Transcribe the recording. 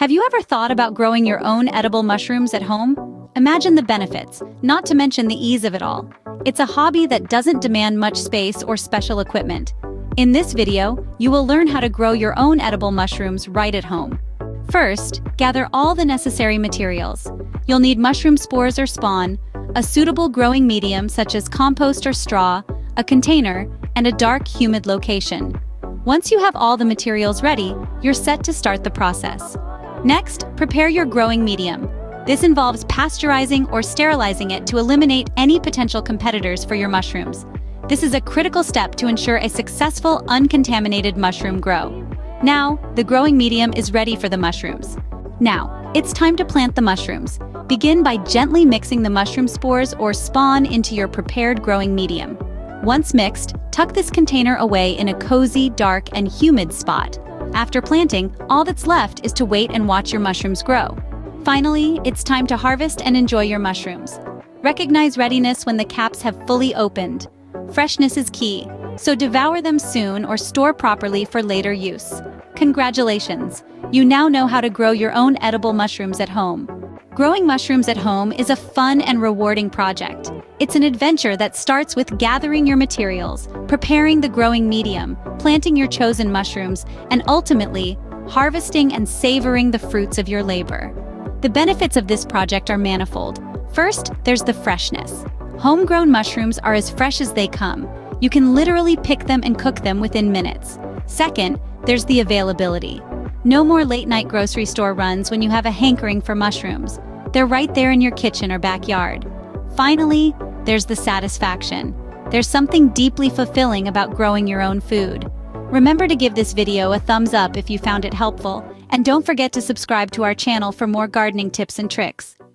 Have you ever thought about growing your own edible mushrooms at home? Imagine the benefits, not to mention the ease of it all. It's a hobby that doesn't demand much space or special equipment. In this video, you will learn how to grow your own edible mushrooms right at home. First, gather all the necessary materials. You'll need mushroom spores or spawn, a suitable growing medium such as compost or straw, a container, and a dark, humid location. Once you have all the materials ready, you're set to start the process. Next, prepare your growing medium. This involves pasteurizing or sterilizing it to eliminate any potential competitors for your mushrooms. This is a critical step to ensure a successful, uncontaminated mushroom grow. Now, the growing medium is ready for the mushrooms. Now, it's time to plant the mushrooms. Begin by gently mixing the mushroom spores or spawn into your prepared growing medium. Once mixed, tuck this container away in a cozy, dark, and humid spot. After planting, all that's left is to wait and watch your mushrooms grow. Finally, it's time to harvest and enjoy your mushrooms. Recognize readiness when the caps have fully opened. Freshness is key, so devour them soon or store properly for later use. Congratulations! You now know how to grow your own edible mushrooms at home. Growing mushrooms at home is a fun and rewarding project. It's an adventure that starts with gathering your materials, preparing the growing medium, planting your chosen mushrooms, and ultimately, harvesting and savoring the fruits of your labor. The benefits of this project are manifold. First, there's the freshness. Homegrown mushrooms are as fresh as they come. You can literally pick them and cook them within minutes. Second, there's the availability. No more late-night grocery store runs when you have a hankering for mushrooms. They're right there in your kitchen or backyard. Finally, there's the satisfaction. There's something deeply fulfilling about growing your own food. Remember to give this video a thumbs up if you found it helpful, and don't forget to subscribe to our channel for more gardening tips and tricks.